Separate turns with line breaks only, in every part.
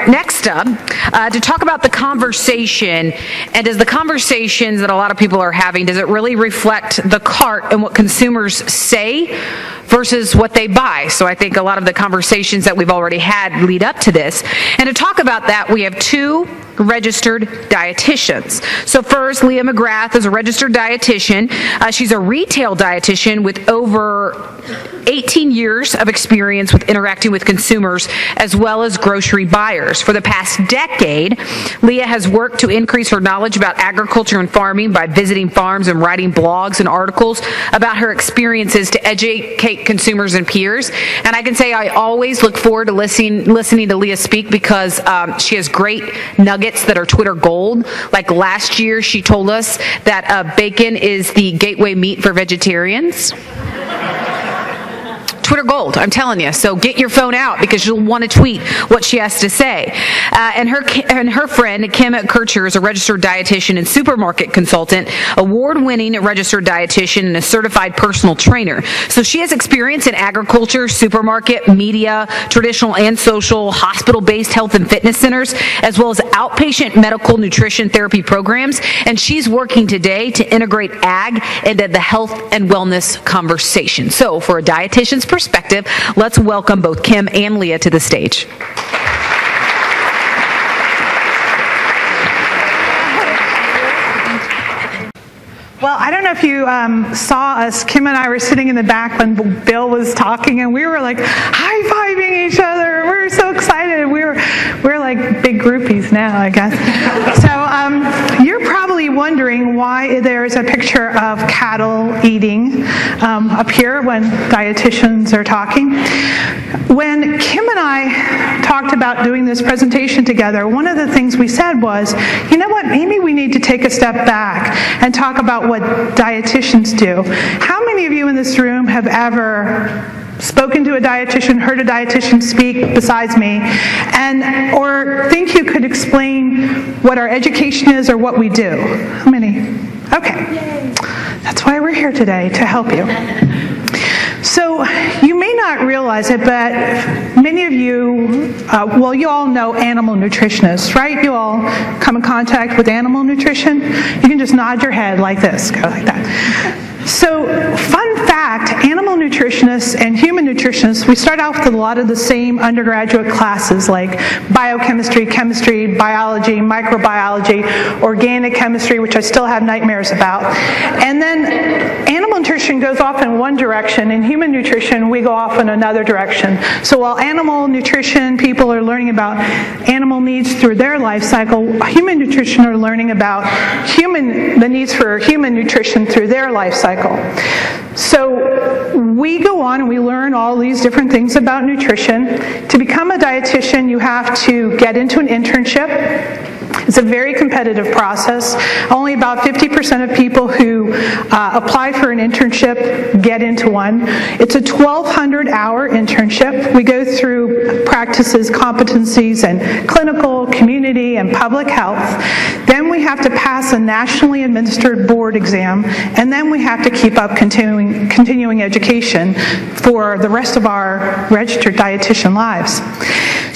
Next up, to talk about the conversation, and does the conversations that a lot of people are having, does it really reflect the cart and what consumers say versus what they buy? So I think a lot of the conversations that we've already had lead up to this. And to talk about that, we have two registered dietitians. So first, Leah McGrath is a registered dietitian. She's a retail dietitian with over 18 years of experience with interacting with consumers as well as grocery buyers. For the past decade, Leah has worked to increase her knowledge about agriculture and farming by visiting farms and writing blogs and articles about her experiences to educate consumers and peers. And I can say I always look forward to listening to Leah speak because she has great nuggets that are Twitter gold. Like last year, she told us that bacon is the gateway meat for vegetarians. Twitter gold, I'm telling you. So get your phone out because you'll want to tweet what she has to say. And her friend, Kim Kirchherr, is a registered dietitian and supermarket consultant, award-winning registered dietitian, and a certified personal trainer. So she has experience in agriculture, supermarket, media, traditional and social, hospital-based health and fitness centers, as well as outpatient medical nutrition therapy programs. And she's working today to integrate ag into the health and wellness conversation. So for a dietitian's perspective, let's welcome both Kim and Leah to the stage.
Well, I don't know if you saw us. Kim and I were sitting in the back when Bill was talking, and we were like high-fiving each other. We were so excited. We're like big groupies now, I guess. So you're probably wondering why there's a picture of cattle eating up here when dietitians are talking. When Kim and I talked about doing this presentation together, one of the things we said was, you know what, maybe we need to take a step back and talk about what dietitians do. How many of you in this room have ever spoken to a dietitian, heard a dietitian speak besides me, and or think you could explain what our education is or what we do? How many? Okay. Yay. That's why we're here today, to help you. So you may not realize it, but many of you, well, you all know animal nutritionists, right? You all come in contact with animal nutrition. You can just nod your head like this, go like that. So, fun fact, animal nutritionists and human nutritionists, we start out with a lot of the same undergraduate classes like biochemistry, chemistry, biology, microbiology, organic chemistry, which I still have nightmares about. And then animal nutrition goes off in one direction, and human nutrition, we go off in another direction. So while animal nutrition people are learning about animal needs through their life cycle, human nutrition are learning about the needs for human nutrition through their life cycle. So we go on and we learn all these different things about nutrition. To become a dietitian, you have to get into an internship. It's a very competitive process. Only about 50% of people who apply for an internship get into one. It's a 1,200-hour internship. We go through practices, competencies, and clinical, community, and public health. Then we have to pass a nationally administered board exam, and then we have to keep up continuing education for the rest of our registered dietitian lives.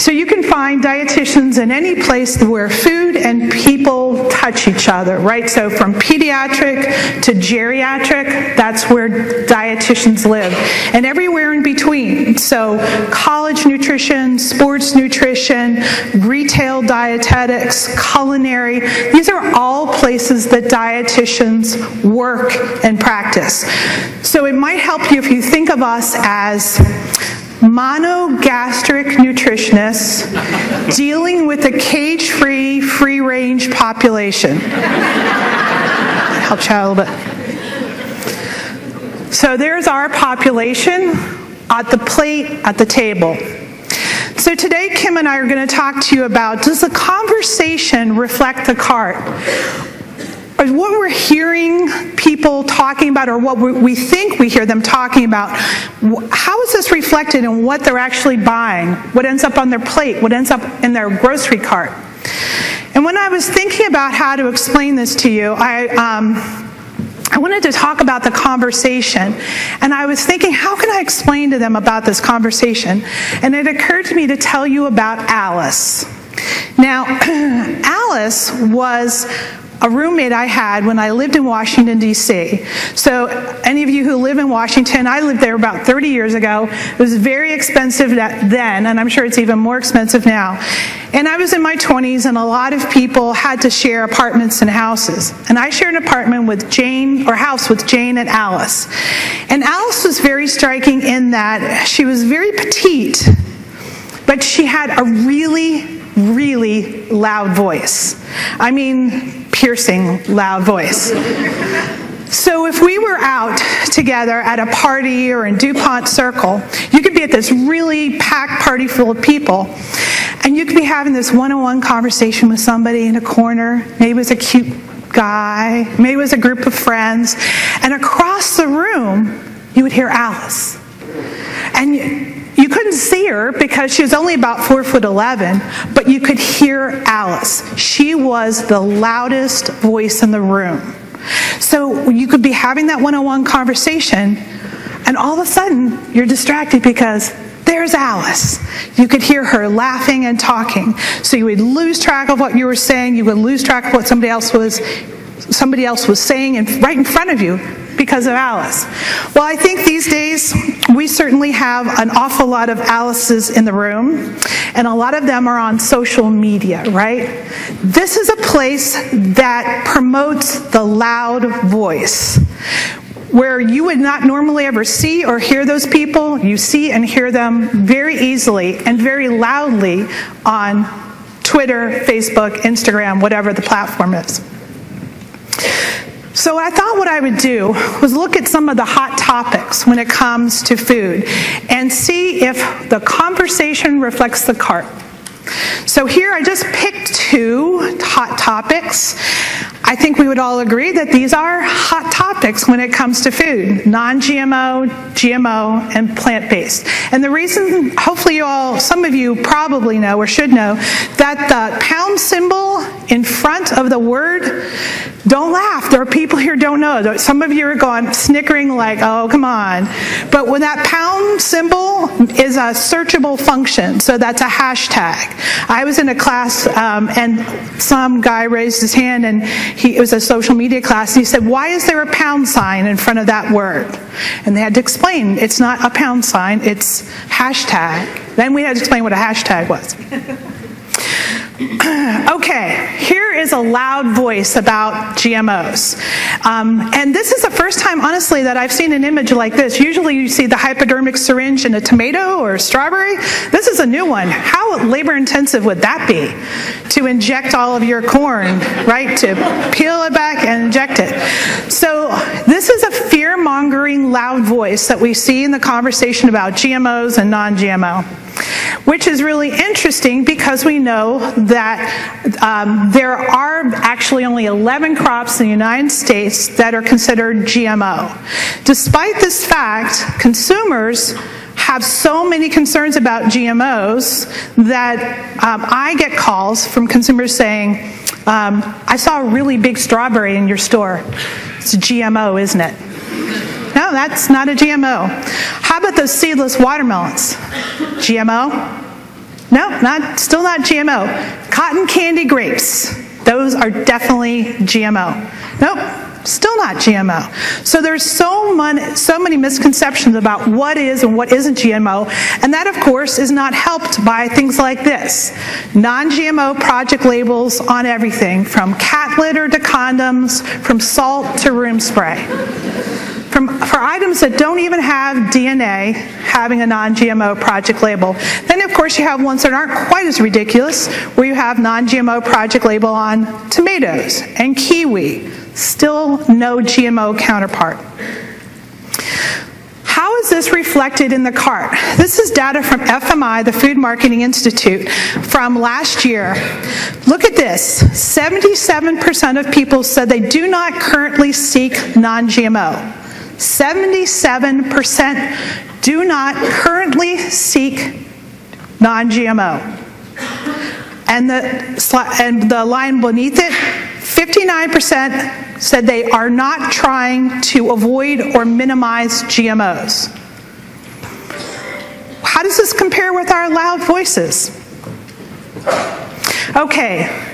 So you can find dietitians in any place where food and people touch each other, right? So from pediatric to geriatric, that's where dietitians live. And everywhere in between. So college nutrition, sports nutrition, retail dietetics, culinary, these are all places that dietitians work and practice. So it might help you if you think of us as monogastric nutritionists dealing with a cage-free, free-range population. Helps you out a little bit. So there's our population at the plate, at the table. So today, Kim and I are going to talk to you about, does the conversation reflect the cart? Or what we're hearing people talking about, or what we think we hear them talking about, how is this reflected in what they're actually buying? What ends up on their plate? What ends up in their grocery cart? And when I was thinking about how to explain this to you, I wanted to talk about the conversation, and I was thinking, how can I explain to them about this conversation? And it occurred to me to tell you about Alice. Now, Alice was a roommate I had when I lived in Washington, D.C. So any of you who live in Washington, I lived there about 30 years ago. It was very expensive then, and I'm sure it's even more expensive now. And I was in my 20s, and a lot of people had to share apartments and houses. And I shared an apartment with Jane, or house with Jane and Alice. And Alice was very striking in that she was very petite, but she had a really, really loud voice. I mean, piercing loud voice. So if we were out together at a party or in DuPont Circle, you could be at this really packed party full of people, and you could be having this one-on-one conversation with somebody in a corner. Maybe it was a cute guy, maybe it was a group of friends, and across the room, you would hear Alice. And you couldn't see her because she was only about 4'11", but you could hear Alice. She was the loudest voice in the room. So you could be having that one-on-one conversation, and all of a sudden, you're distracted because there's Alice. You could hear her laughing and talking. So you would lose track of what you were saying. You would lose track of what somebody else was saying right in front of you because of Alice. Well, I think these days we certainly have an awful lot of Alices in the room, and a lot of them are on social media, right? This is a place that promotes the loud voice. Where you would not normally ever see or hear those people, you see and hear them very easily and very loudly on Twitter, Facebook, Instagram, whatever the platform is. So I thought what I would do was look at some of the hot topics when it comes to food and see if the conversation reflects the cart. So here I just picked 2 hot topics. I think we would all agree that these are hot topics when it comes to food: non-GMO, GMO, and plant-based. And the reason, hopefully some of you probably know or should know, that the pound symbol in front of the word, don't laugh, there are people here who don't know. Some of you are going, snickering like, oh, come on. But when that pound symbol is a searchable function, so that's a hashtag. I was in a class and some guy raised his hand, and it was a social media class, and he said, why is there a pound sign in front of that word? And they had to explain, it's not a pound sign, it's hashtag. Then we had to explain what a hashtag was. Okay, here is a loud voice about GMOs. And this is the first time, honestly, that I've seen an image like this. Usually you see the hypodermic syringe in a tomato or a strawberry. This is a new one. How labor-intensive would that be to inject all of your corn, right? To peel it back and inject it. So this is a fear-mongering loud voice that we see in the conversation about GMOs and non-GMO, which is really interesting because we know that there are actually only 11 crops in the United States that are considered GMO. Despite this fact, consumers have so many concerns about GMOs that I get calls from consumers saying, I saw a really big strawberry in your store. It's a GMO, isn't it? No, that's not a GMO. How about those seedless watermelons? GMO? No, still not GMO. Cotton candy grapes, those are definitely GMO. Nope, still not GMO. So there's so many misconceptions about what is and what isn't GMO, and that, of course, is not helped by things like this. Non-GMO project labels on everything, from cat litter to condoms, from salt to room spray. For items that don't even have DNA, having a non-GMO project label. Then, of course, you have ones that aren't quite as ridiculous, where you have non-GMO project label on tomatoes and kiwi. Still no GMO counterpart. How is this reflected in the cart? This is data from FMI, the Food Marketing Institute, from last year. Look at this. 77% of people said they do not currently seek non-GMO. 77% do not currently seek non-GMO. And the line beneath it, 59% said they are not trying to avoid or minimize GMOs. How does this compare with our loud voices? Okay.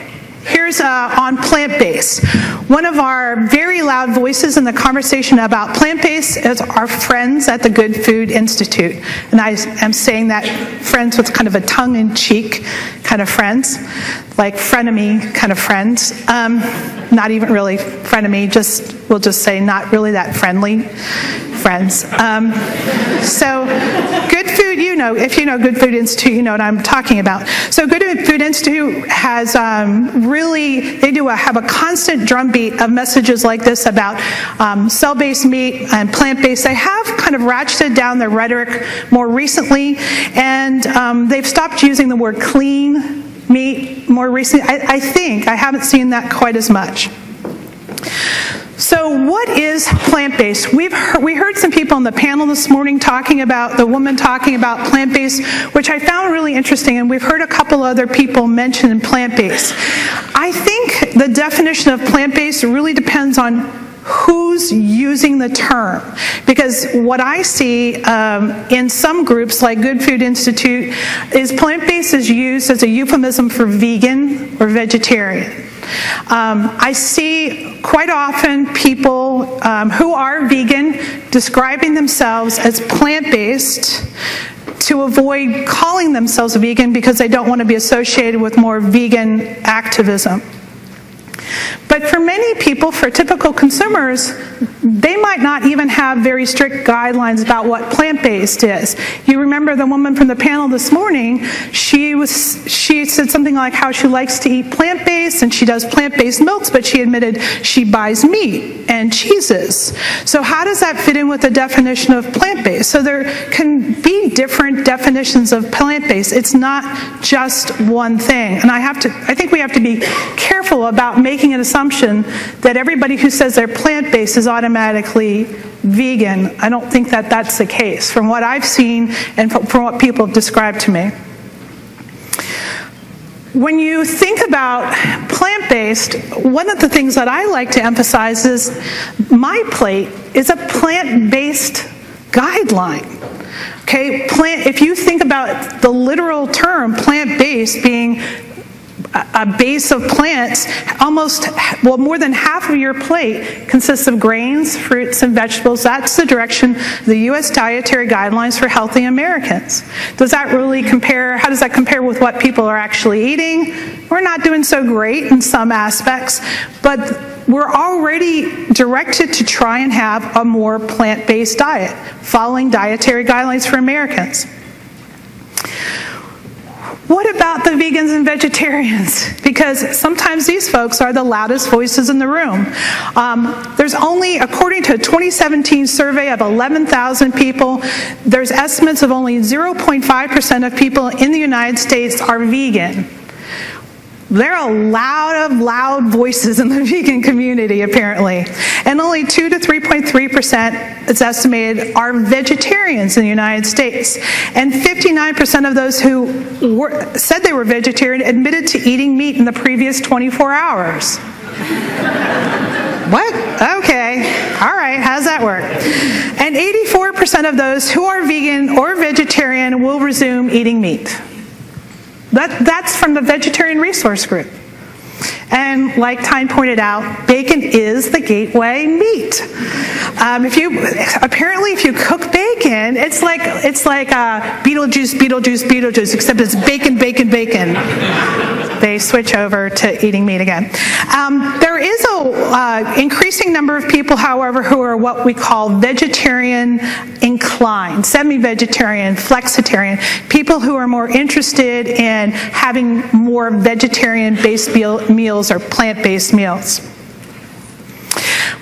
Here's on plant-based. One of our very loud voices in the conversation about plant-based is our friends at the Good Food Institute. And I am saying that friends with kind of a tongue-in-cheek kind of friends, like frenemy kind of friends. Not even really frenemy, we'll just say not really that friendly friends. So Good Food, if you know Good Food Institute, you know what I'm talking about. So Good Food Institute has have a constant drumbeat of messages like this about cell-based meat and plant-based. They have kind of ratcheted down their rhetoric more recently, and they've stopped using the word clean meat more recently. I think, I haven't seen that quite as much. So what is plant-based? We heard some people on the panel this morning talking about plant-based, which I found really interesting, and we've heard a couple other people mention plant-based. I think the definition of plant-based really depends on who's using the term, because what I see in some groups like Good Food Institute is plant-based is used as a euphemism for vegan or vegetarian. I see quite often people who are vegan describing themselves as plant-based to avoid calling themselves vegan because they don't want to be associated with more vegan activism. But for many people, for typical consumers, they might not even have very strict guidelines about what plant-based is. You remember the woman from the panel this morning, she said something like how she likes to eat plant-based and she does plant-based milks, but she admitted she buys meat and cheeses. So how does that fit in with the definition of plant-based? So there can be different definitions of plant-based. It's not just one thing. And I think we have to be careful about making an assumption that everybody who says they're plant-based is automatically vegan. I don't think that that's the case from what I've seen and from what people have described to me. When you think about plant-based, one of the things that I like to emphasize is my plate is a plant-based guideline. Okay, if you think about the literal term plant-based being a base of plants, more than half of your plate consists of grains, fruits, and vegetables. That's the direction of the U.S. Dietary Guidelines for Healthy Americans. Does that really compare? How does that compare with what people are actually eating? We're not doing so great in some aspects, but we're already directed to try and have a more plant-based diet, following Dietary Guidelines for Americans. What about the vegans and vegetarians? Because sometimes these folks are the loudest voices in the room. There's only, according to a 2017 survey of 11,000 people, there's estimates of only 0.5% of people in the United States are vegan. There are a lot of loud voices in the vegan community, apparently. And only 2 to 3.3%, it's estimated, are vegetarians in the United States. And 59% of those who said they were vegetarian admitted to eating meat in the previous 24 hours. What? Okay. All right. How does that work? And 84% of those who are vegan or vegetarian will resume eating meat. That's from the Vegetarian Resource Group. And like Tyne pointed out, bacon is the gateway meat. Apparently if you cook bacon, it's like Beetlejuice, except it's bacon, bacon, bacon. They switch over to eating meat again. There is a increasing number of people, however, who are what we call vegetarian inclined, semi-vegetarian, flexitarian, people who are more interested in having more vegetarian-based meals or plant-based meals.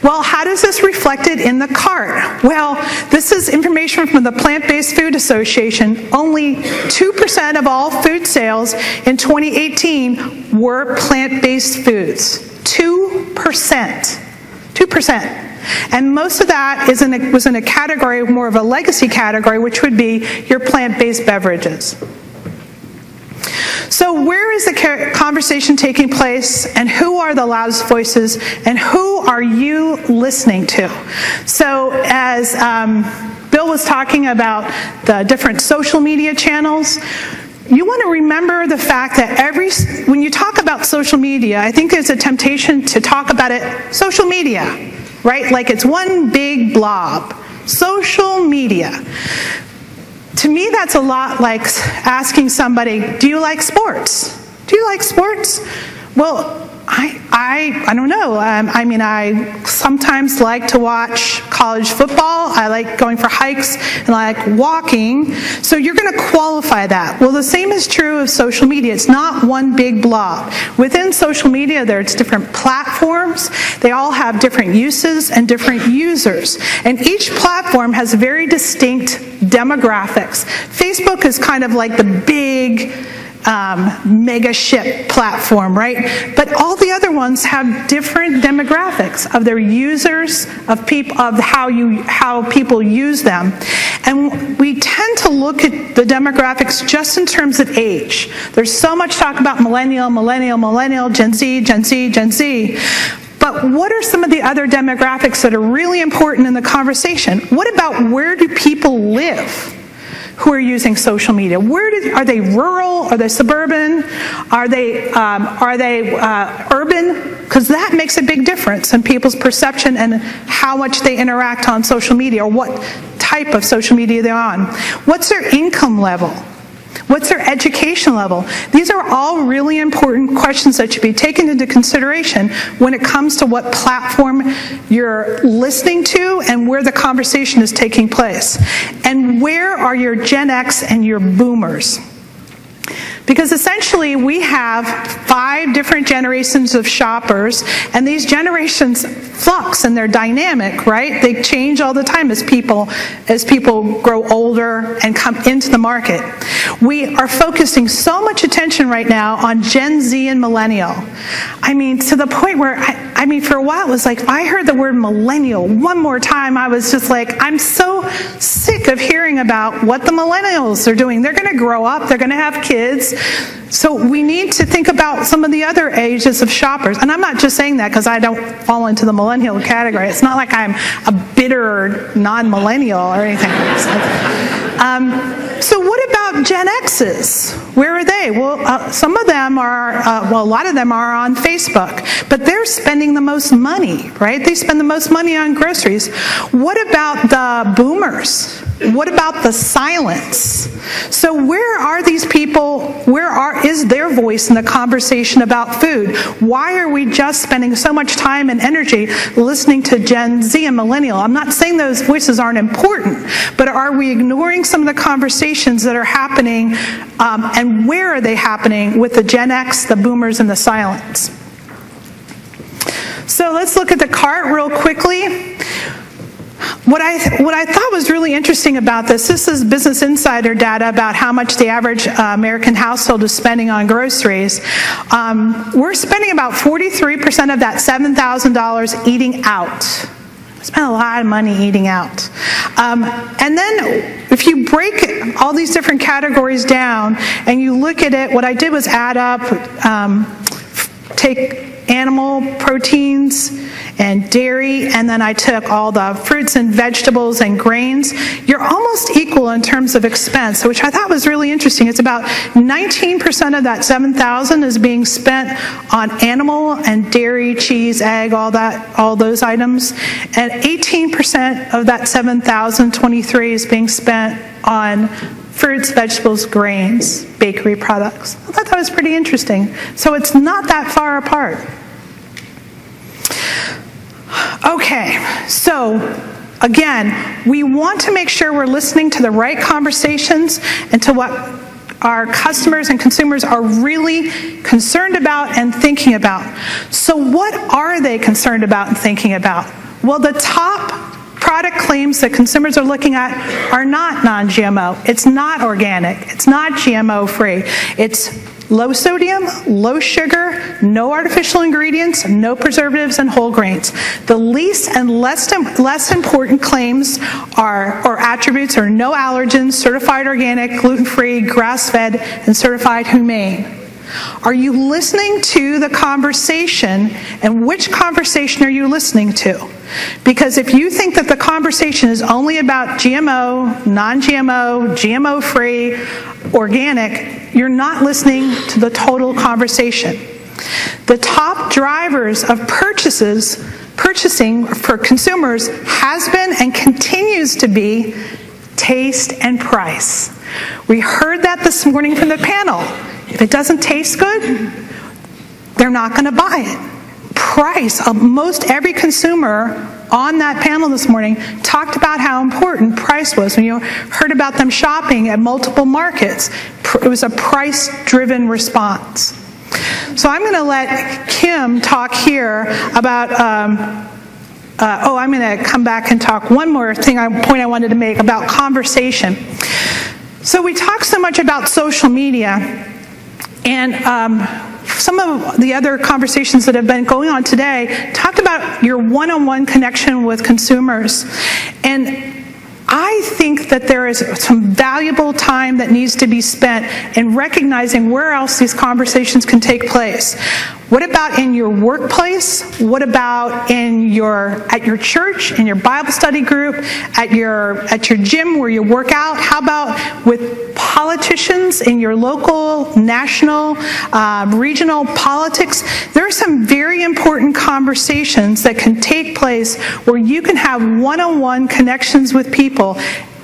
Well, how does this reflect it in the cart? Well, this is information from the Plant-Based Food Association. Only 2% of all food sales in 2018 were plant-based foods. 2%. 2%. And most of that was in a category, more of a legacy category, which would be your plant-based beverages. So where is the conversation taking place, and who are the loudest voices, and who are you listening to? So as Bill was talking about the different social media channels, you want to remember the fact that when you talk about social media, I think there's a temptation to talk about it, social media, right? Like it's one big blob. Social media. To me, that's a lot like asking somebody, do you like sports? Do you like sports? Well, I don't know. I mean, I sometimes like to watch college football. I like going for hikes, and I like walking. So you're going to qualify that. Well, the same is true of social media. It's not one big blob. Within social media, there's different platforms. They all have different uses and different users. And each platform has very distinct demographics. Facebook is kind of like the big mega ship platform, right? But all the other ones have different demographics of their users, of how people use them. And we tend to look at the demographics just in terms of age. There's so much talk about millennial, Gen Z, Gen Z, Gen Z. But what are some of the other demographics that are really important in the conversation? What about where do people live who are using social media? Are they rural? Are they suburban? Are they urban? Because that makes a big difference in people's perception and how much they interact on social media, or what type of social media they're on. What's their income level? What's their education level? These are all really important questions that should be taken into consideration when it comes to what platform you're listening to and where the conversation is taking place. And where are your Gen X and your boomers? Because essentially we have 5 different generations of shoppers, and these generations flux and they're dynamic, right? They change all the time as people grow older and come into the market. We are focusing so much attention right now on Gen Z and millennial. I mean, to the point where, for a while it was like, if I heard the word millennial one more time, I was just like, I'm so sick of hearing about what the millennials are doing. They're going to grow up, they're going to have kids. So we need to think about some of the other ages of shoppers. And I'm not just saying that because I don't fall into the millennial category. It's not like I'm a bitter non-millennial or anything. So what about Gen X's? Where are they? Well, some of them are, a lot of them are on Facebook, but they're spending the most money, right? They spend the most money on groceries. What about the boomers? What about the silence? So where are these people? Is their voice in the conversation about food? Why are we just spending so much time and energy listening to Gen Z and millennial? I'm not saying those voices aren't important, but are we ignoring some of the conversations that are happening, and where are they happening with the Gen X, the boomers, and the silence? So let's look at the cart real quickly. What I thought was really interesting about this is Business Insider data about how much the average American household is spending on groceries. We're spending about 43% of that $7,000 eating out. We spend a lot of money eating out. And then if you break all these different categories down and you look at it, what I did was add up, take animal proteins and dairy, and then I took all the fruits and vegetables and grains. You're almost equal in terms of expense, which I thought was really interesting. It's about 19% of that $7,000 is being spent on animal and dairy, cheese, egg, all those items, and 18% of that $7,023 is being spent on fruits, vegetables, grains, bakery products. I thought that was pretty interesting. So it's not that far apart. Okay, so again, we want to make sure we're listening to the right conversations and to what our customers and consumers are really concerned about and thinking about. So what are they concerned about and thinking about? Well, the top product claims that consumers are looking at are not non-GMO. It's not organic. It's not GMO-free. It's low sodium, low sugar, no artificial ingredients, no preservatives, and whole grains. The least and less important claims or attributes are no allergens, certified organic, gluten-free, grass-fed, and certified humane. Are you listening to the conversation, and which conversation are you listening to? Because if you think that the conversation is only about GMO, non-GMO, GMO-free, organic, you're not listening to the total conversation. The top drivers of purchasing for consumers has been and continues to be taste and price. We heard that this morning from the panel. If it doesn't taste good, they're not going to buy it. Price, most every consumer on that panel this morning talked about how important price was. When you heard about them shopping at multiple markets, it was a price-driven response. So I'm going to let Kim talk here about, I'm going to come back and talk one more point I wanted to make about conversation. So we talk so much about social media, and some of the other conversations that have been going on today talked about your one-on-one connection with consumers. And I think that there is some valuable time that needs to be spent in recognizing where else these conversations can take place. What about in your workplace? What about at your church, in your Bible study group, at your gym where you work out? How about with politicians in your local, national, regional politics? There are some very important conversations that can take place where you can have one-on-one connections with people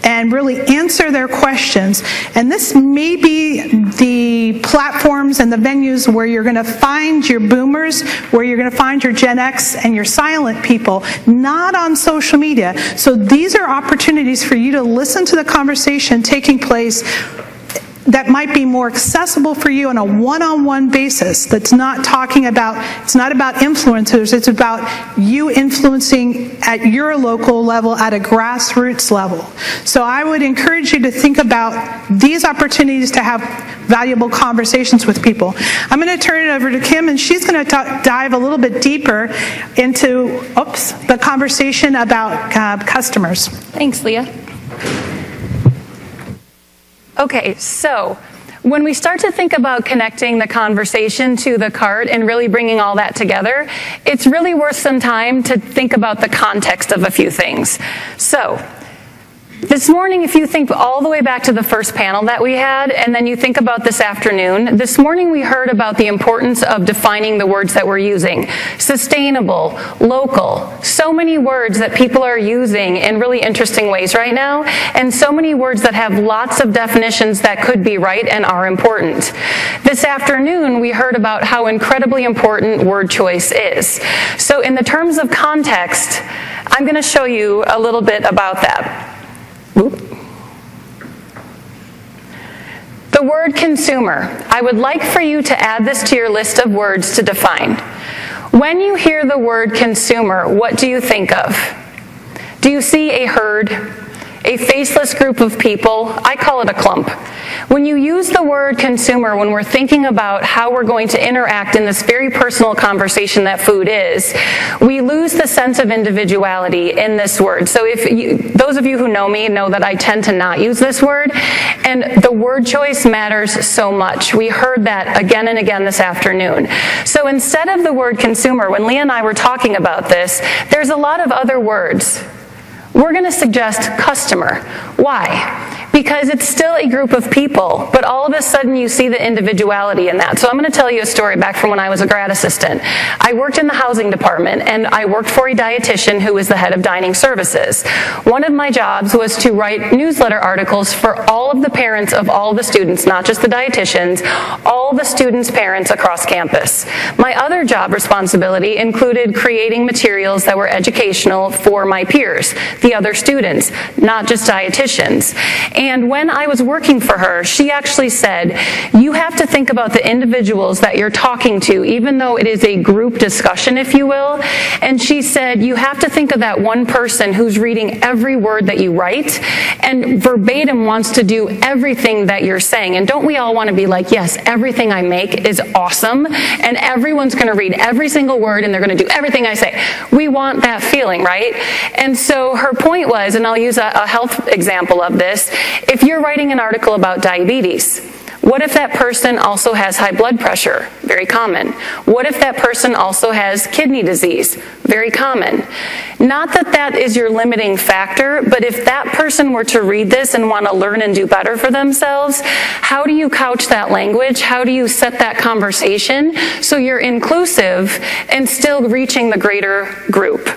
and really answer their questions. And this may be the platforms and the venues where you're going to find your boomers, where you're going to find your Gen X and your silent people, not on social media. So these are opportunities for you to listen to the conversation taking place that might be more accessible for you on a one-on-one basis. That's not talking about, it's not about influencers, it's about you influencing at your local level, at a grassroots level. So I would encourage you to think about these opportunities to have valuable conversations with people. I'm going to turn it over to Kim, and she's going to dive a little bit deeper into the conversation about customers.
Thanks, Leah. Okay, so when we start to think about connecting the conversation to the cart and really bringing all that together, it's really worth some time to think about the context of a few things. So, this morning, if you think all the way back to the first panel that we had, and then you think about this afternoon, this morning we heard about the importance of defining the words that we're using. Sustainable, local, so many words that people are using in really interesting ways right now, and so many words that have lots of definitions that could be right and are important. This afternoon, we heard about how incredibly important word choice is. So in the terms of context, I'm going to show you a little bit about that. The word consumer. I would like for you to add this to your list of words to define. When you hear the word consumer, what do you think of? Do you see a herd? A faceless group of people? I call it a clump. When you use the word consumer, when we're thinking about how we're going to interact in this very personal conversation that food is, we lose the sense of individuality in this word. So those of you who know me know that I tend to not use this word, and the word choice matters so much. We heard that again and again this afternoon. So instead of the word consumer, when Leah and I were talking about this, there's a lot of other words. We're going to suggest customer. Why? Because it's still a group of people, but all of a sudden you see the individuality in that. So I'm going to tell you a story back from when I was a grad assistant. I worked in the housing department, and I worked for a dietitian who was the head of dining services. One of my jobs was to write newsletter articles for all of the parents of all the students, not just the dietitians, all the students' parents across campus. My other job responsibility included creating materials that were educational for my peers, the other students, not just dietitians. And when I was working for her, she actually said, you have to think about the individuals that you're talking to, even though it is a group discussion, if you will. And she said, you have to think of that one person who's reading every word that you write and verbatim wants to do everything that you're saying. And don't we all want to be like, yes, everything I make is awesome, and everyone's going to read every single word and they're going to do everything I say. We want that feeling, right? And so her point was, and I'll use a health example of this, if you're writing an article about diabetes, What if that person also has high blood pressure? Very common. What if that person also has kidney disease? Very common. Not that that is your limiting factor, but if that person were to read this and want to learn and do better for themselves, how do you couch that language? How do you set that conversation so you're inclusive and still reaching the greater group?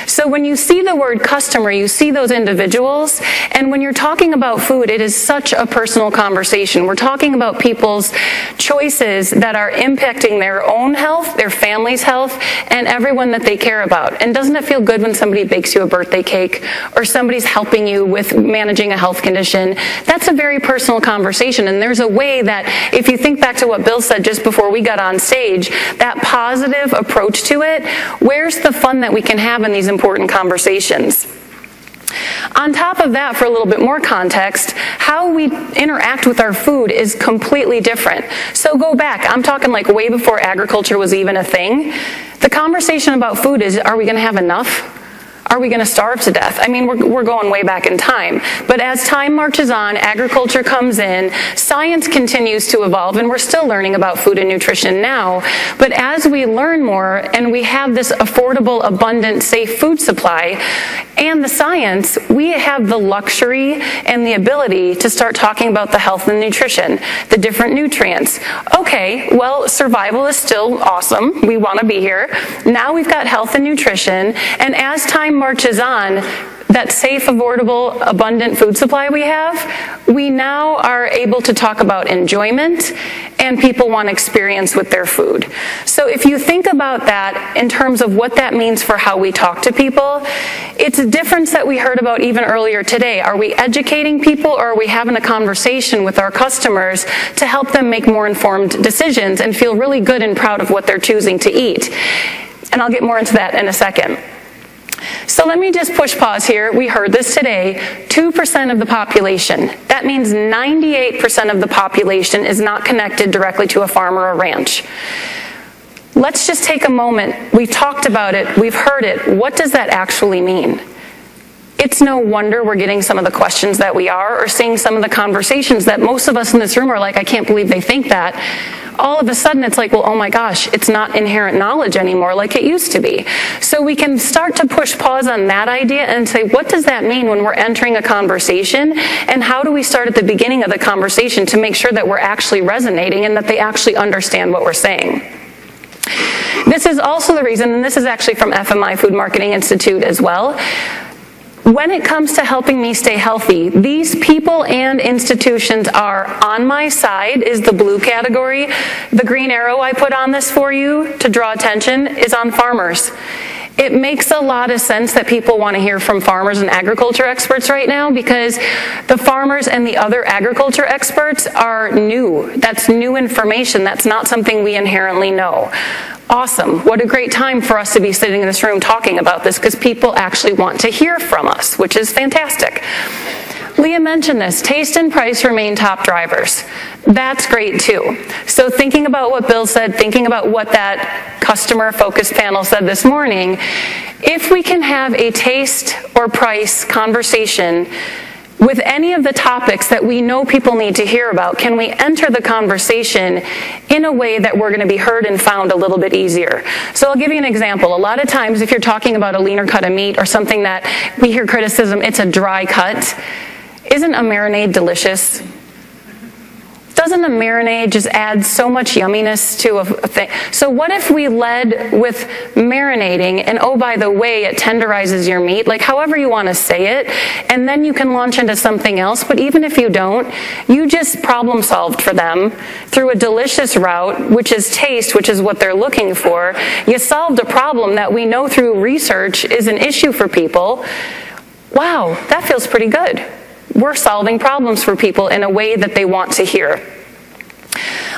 So when you see the word customer, you see those individuals, and when you're talking about food, it is such a personal conversation. We're talking about people's choices that are impacting their own health, their family's health, and everyone that they care about. And doesn't it feel good when somebody bakes you a birthday cake or somebody's helping you with managing a health condition? That's a very personal conversation, and there's a way that, if you think back to what Bill said just before we got on stage, that positive approach to it, where's the fun that we can have in these important conversations? On top of that, for a little bit more context, how we interact with our food is completely different. So go back, I'm talking like way before agriculture was even a thing. The conversation about food is, are we going to have enough? Are we going to starve to death? I mean, we're going way back in time. But as time marches on, agriculture comes in, science continues to evolve, and we're still learning about food and nutrition now. But as we learn more and we have this affordable, abundant, safe food supply and the science, we have the luxury and the ability to start talking about the health and nutrition, the different nutrients. Okay, well, survival is still awesome. We want to be here. Now we've got health and nutrition, and as time marches on, that safe, affordable, abundant food supply we have, we now are able to talk about enjoyment, and people want experience with their food. So if you think about that in terms of what that means for how we talk to people, it's a difference that we heard about even earlier today. Are we educating people, or are we having a conversation with our customers to help them make more informed decisions and feel really good and proud of what they're choosing to eat? And I'll get more into that in a second. So let me just push pause here. We heard this today, 2% of the population. That means 98% of the population is not connected directly to a farm or a ranch. Let's just take a moment. We've talked about it. We've heard it. What does that actually mean? It's no wonder we're getting some of the questions that we are, or seeing some of the conversations that most of us in this room are like, I can't believe they think that. All of a sudden it's like, well, oh my gosh, it's not inherent knowledge anymore like it used to be. So we can start to push pause on that idea and say, what does that mean when we're entering a conversation? And how do we start at the beginning of the conversation to make sure that we're actually resonating and that they actually understand what we're saying? This is also the reason, and this is actually from FMI Food Marketing Institute as well, when it comes to helping me stay healthy, these people and institutions are on my side, is the blue category. The green arrow I put on this for you to draw attention is on farmers. It makes a lot of sense that people want to hear from farmers and agriculture experts right now, because the farmers and the other agriculture experts are new. That's new information. That's not something we inherently know. Awesome. What a great time for us to be sitting in this room talking about this, because people actually want to hear from us, which is fantastic. Leah mentioned this. Taste and price remain top drivers. That's great too. So thinking about what Bill said, thinking about what that customer-focused panel said this morning, if we can have a taste or price conversation with any of the topics that we know people need to hear about, can we enter the conversation in a way that we're going to be heard and found a little bit easier? So I'll give you an example. A lot of times if you're talking about a leaner cut of meat or something that we hear criticism, it's a dry cut. Isn't a marinade delicious? Doesn't a marinade just add so much yumminess to a thing? So what if we led with marinating, and oh, by the way, it tenderizes your meat, like however you want to say it, and then you can launch into something else. But even if you don't, you just problem solved for them through a delicious route, which is taste, which is what they're looking for. You solved a problem that we know through research is an issue for people. Wow, that feels pretty good. We're solving problems for people in a way that they want to hear.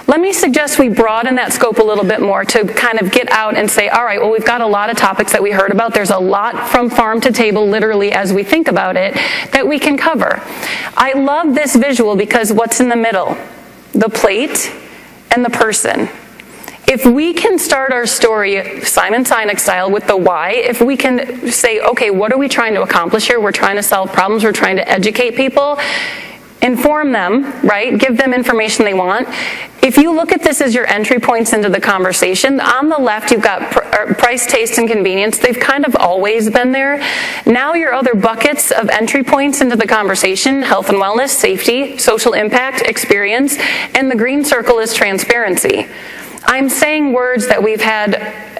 Let me suggest we broaden that scope a little bit more to kind of get out and say, all right, well, we've got a lot of topics that we heard about. There's a lot from farm to table, literally, as we think about it, that we can cover. I love this visual because what's in the middle? The plate and the person. If we can start our story Simon Sinek style with the why, if we can say, okay, what are we trying to accomplish here? We're trying to solve problems. We're trying to educate people. inform them, right? Give them information they want. If you look at this as your entry points into the conversation, on the left you've got price, taste, and convenience. They've kind of always been there. Now your other buckets of entry points into the conversation: health and wellness, safety, social impact, experience, and the green circle is transparency. I'm saying words that we've had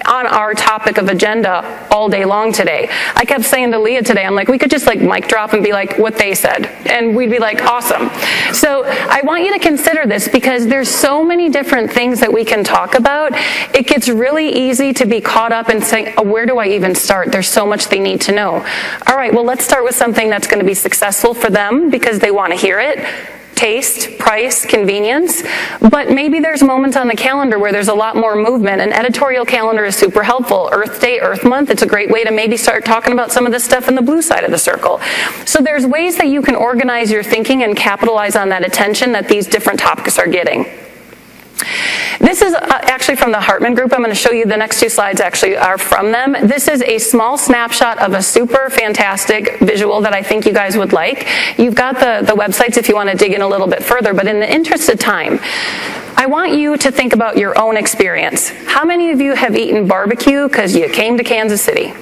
on our topic of agenda all day long today. I kept saying to Leah today, I'm like, we could just like mic drop and be like what they said, and we'd be like, awesome. So I want you to consider this, because there's so many different things that we can talk about. It gets really easy to be caught up in saying, oh, where do I even start? There's so much they need to know. All right, well, let's start with something that's going to be successful for them because they want to hear it. Taste, price, convenience, but maybe there's moments on the calendar where there's a lot more movement. An editorial calendar is super helpful. Earth Day, Earth Month, it's a great way to maybe start talking about some of this stuff in the blue side of the circle. So there's ways that you can organize your thinking and capitalize on that attention that these different topics are getting. This is actually from the Hartman Group. I'm going to show you the next two slides actually are from them. This is a small snapshot of a super fantastic visual that I think you guys would like. You've got the websites if you want to dig in a little bit further, but in the interest of time, I want you to think about your own experience. How many of you have eaten barbecue because you came to Kansas City?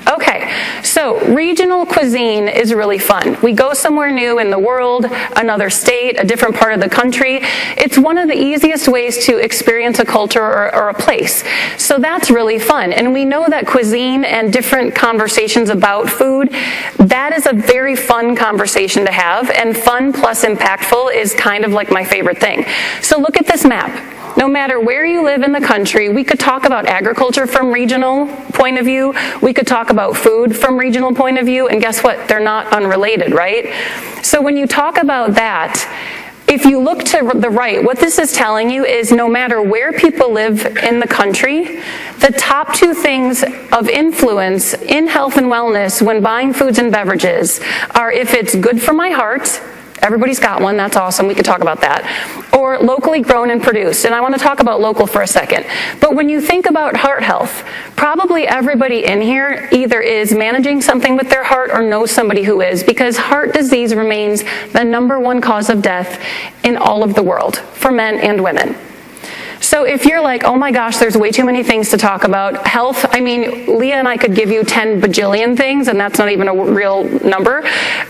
Okay, so regional cuisine is really fun. We go somewhere new in the world, another state, a different part of the country. It's one of the easiest ways to experience a culture or a place. So that's really fun. And we know that cuisine and different conversations about food, that is a very fun conversation to have, and fun plus impactful is kind of like my favorite thing. So look at this map. No matter where you live in the country, we could talk about agriculture from regional point of view. We could talk about food from regional point of view, and guess what? They're not unrelated, right? So when you talk about that, if you look to the right, what this is telling you is no matter where people live in the country, the top two things of influence in health and wellness when buying foods and beverages are if it's good for my heart. Everybody's got one, that's awesome, we could talk about that. Or locally grown and produced, and I want to talk about local for a second. But when you think about heart health, probably everybody in here either is managing something with their heart or knows somebody who is, because heart disease remains the #1 cause of death in all of the world, for men and women. So if you're like, oh my gosh, there's way too many things to talk about. Health, I mean, Leah and I could give you 10 bajillion things, and that's not even a real number,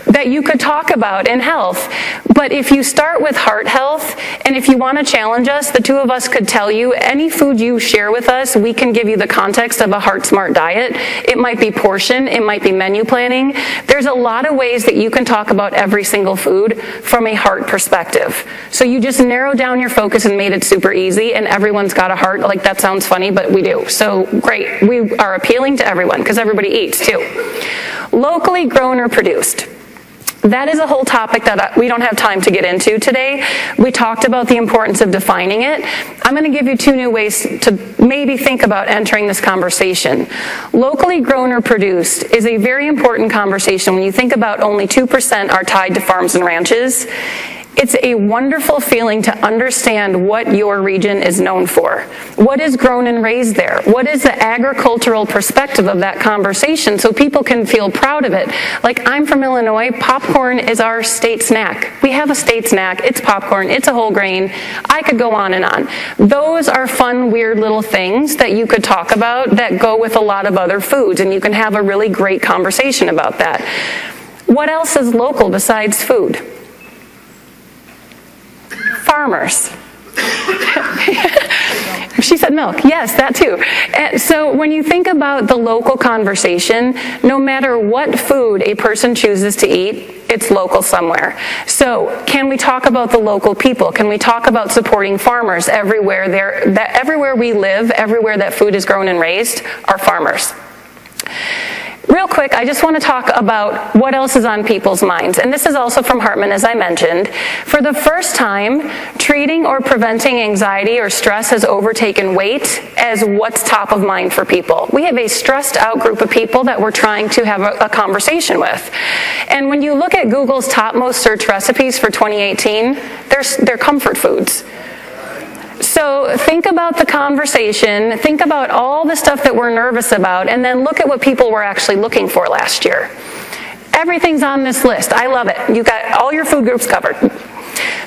that you could talk about in health. But if you start with heart health, and if you want to challenge us, the two of us could tell you, any food you share with us, we can give you the context of a heart smart diet. It might be portion, it might be menu planning. There's a lot of ways that you can talk about every single food from a heart perspective. So you just narrowed down your focus and made it super easy, and everyone's got a heart. Like, that sounds funny, but we do. So great. We are appealing to everyone because everybody eats too. Locally grown or produced. That is a whole topic that we don't have time to get into today. We talked about the importance of defining it. I'm going to give you two new ways to maybe think about entering this conversation. Locally grown or produced is a very important conversation when you think about only 2% are tied to farms and ranches. It's a wonderful feeling to understand what your region is known for. What is grown and raised there? What is the agricultural perspective of that conversation so people can feel proud of it? Like, I'm from Illinois, popcorn is our state snack. We have a state snack, it's popcorn, it's a whole grain. I could go on and on. Those are fun, weird little things that you could talk about that go with a lot of other foods, and you can have a really great conversation about that. What else is local besides food? Farmers. She said milk. Yes, that too. And so when you think about the local conversation, no matter what food a person chooses to eat, it's local somewhere. So can we talk about the local people? Can we talk about supporting farmers everywhere everywhere we live, everywhere that food is grown and raised, are farmers? Real quick, I just want to talk about what else is on people's minds. And this is also from Hartman, as I mentioned. For the first time, treating or preventing anxiety or stress has overtaken weight as what's top of mind for people. We have a stressed out group of people that we're trying to have a conversation with. And when you look at Google's top most search recipes for 2018, they're comfort foods. So think about the conversation, think about all the stuff that we're nervous about, and then look at what people were actually looking for last year. Everything's on this list. I love it. You got all your food groups covered.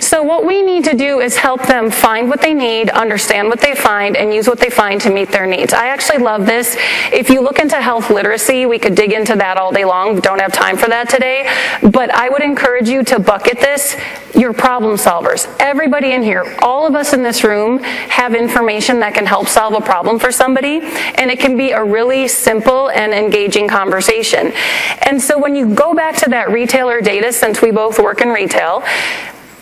So what we need to do is help them find what they need, understand what they find, and use what they find to meet their needs. I actually love this. If you look into health literacy, we could dig into that all day long. We don't have time for that today. But I would encourage you to bucket this. You're problem solvers. Everybody in here, all of us in this room have information that can help solve a problem for somebody, and it can be a really simple and engaging conversation. And so when you go back to that retailer data, since we both work in retail,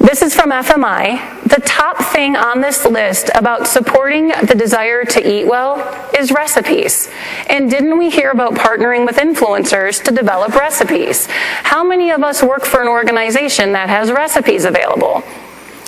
this is from FMI. The top thing on this list about supporting the desire to eat well is recipes. And didn't we hear about partnering with influencers to develop recipes? How many of us work for an organization that has recipes available?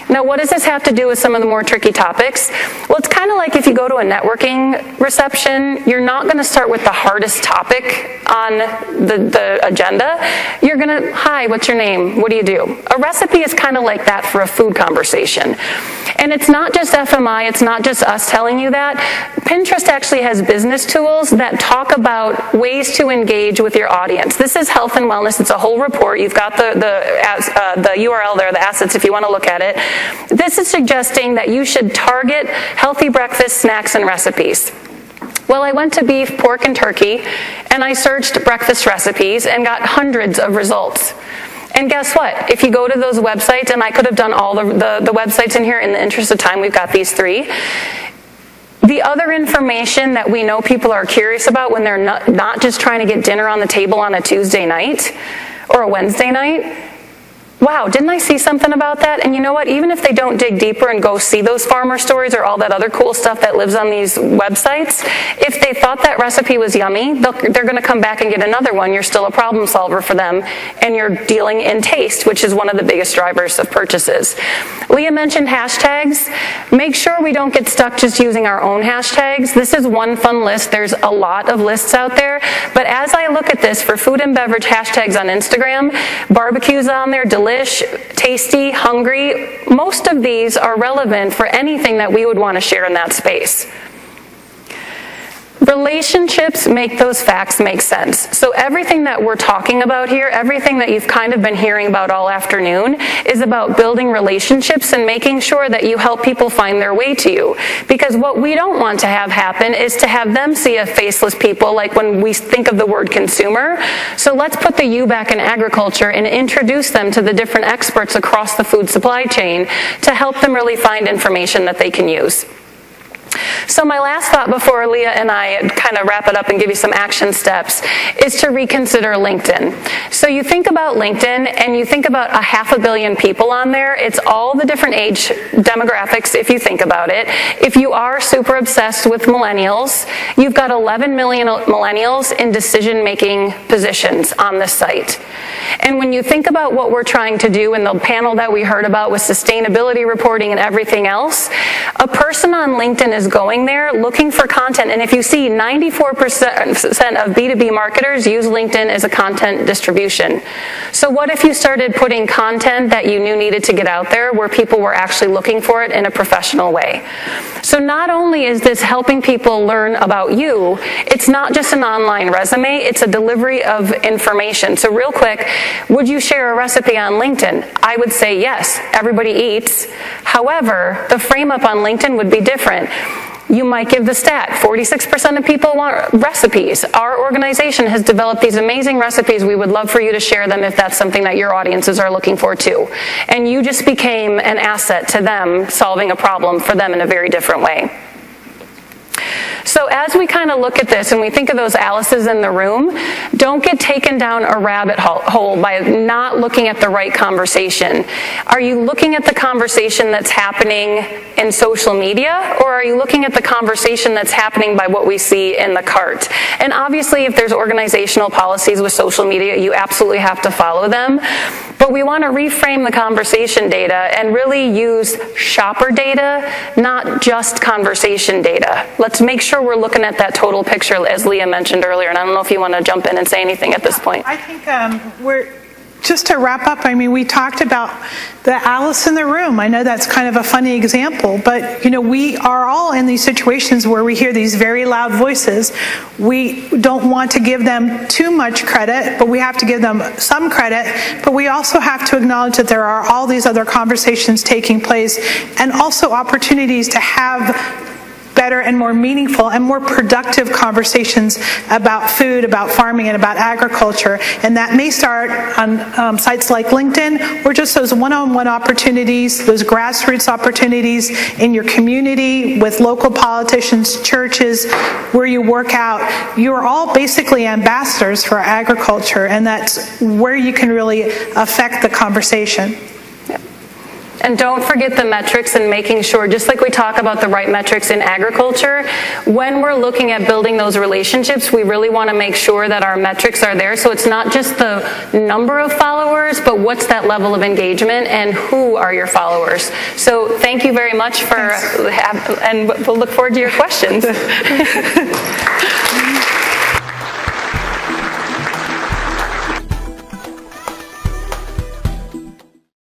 Now, what does this have to do with some of the more tricky topics? Well, it's kind of like if you go to a networking reception, you're not going to start with the hardest topic on the agenda. You're going to, hi, what's your name? What do you do? A recipe is kind of like that for a food conversation. And it's not just FMI, it's not just us telling you that. Pinterest actually has business tools that talk about ways to engage with your audience. This is health and wellness. It's a whole report. You've got the URL there, the assets, if you want to look at it. This is suggesting that you should target healthy breakfast, snacks, and recipes. Well, I went to beef, pork, and turkey, and I searched breakfast recipes and got hundreds of results. And guess what? If you go to those websites, and I could have done all the websites in here, in the interest of time, we've got these three. The other information that we know people are curious about when they're not just trying to get dinner on the table on a Tuesday night or a Wednesday night, wow, didn't I see something about that? And you know what? Even if they don't dig deeper and go see those farmer stories or all that other cool stuff that lives on these websites, if they thought that recipe was yummy, they're going to come back and get another one. You're still a problem solver for them, and you're dealing in taste, which is one of the biggest drivers of purchases. Leah mentioned hashtags. Make sure we don't get stuck just using our own hashtags. This is one fun list. There's a lot of lists out there. But as I look at this for food and beverage hashtags on Instagram, barbecue's on there, delish, tasty, hungry, most of these are relevant for anything that we would want to share in that space. Relationships make those facts make sense. So everything that we're talking about here, everything that you've kind of been hearing about all afternoon, is about building relationships and making sure that you help people find their way to you. Because what we don't want to have happen is to have them see a faceless people, like when we think of the word consumer. So let's put the U back in agriculture and introduce them to the different experts across the food supply chain to help them really find information that they can use. So my last thought before Leah and I kind of wrap it up and give you some action steps is to reconsider LinkedIn. So you think about LinkedIn and you think about 500 million people on there. It's all the different age demographics if you think about it. If you are super obsessed with millennials, you've got 11 million millennials in decision-making positions on this site. And when you think about what we're trying to do in the panel that we heard about with sustainability reporting and everything else, a person on LinkedIn is going there looking for content. And if you see 94% of B2B marketers use LinkedIn as a content distribution. So what if you started putting content that you knew needed to get out there where people were actually looking for it in a professional way? So not only is this helping people learn about you, it's not just an online resume, it's a delivery of information. So real quick, would you share a recipe on LinkedIn? I would say yes, everybody eats. However, the frame up on LinkedIn would be different. You might give the stat, 46% of people want recipes. Our organization has developed these amazing recipes. We would love for you to share them if that's something that your audiences are looking for too. And you just became an asset to them, solving a problem for them in a very different way. So as we kind of look at this and we think of those Alices in the room, don't get taken down a rabbit hole by not looking at the right conversation. Are you looking at the conversation that's happening in social media, or are you looking at the conversation that's happening by what we see in the cart? And obviously, if there's organizational policies with social media, you absolutely have to follow them. But we want to reframe the conversation data and really use shopper data, not just conversation data. Let's make sure we're looking at that total picture, as Leah mentioned earlier. And I don't know if you want to jump in and say anything at this point.
I think just to wrap up, I mean, we talked about the Alice in the room. I know that's kind of a funny example, but we are all in these situations where we hear these very loud voices. We don't want to give them too much credit, but we have to give them some credit. But we also have to acknowledge that there are all these other conversations taking place, and also opportunities to have better and more meaningful and more productive conversations about food, about farming, and about agriculture. And that may start on sites like LinkedIn, or just those one-on-one opportunities, those grassroots opportunities in your community with local politicians, churches, where you work out. You are all basically ambassadors for agriculture, and that's where you can really affect the conversation.
And don't forget the metrics and making sure, just like we talk about the right metrics in agriculture, when we're looking at building those relationships, we really want to make sure that our metrics are there. So it's not just the number of followers, but what's that level of engagement and who are your followers. So thank you very much and we'll look forward to your questions.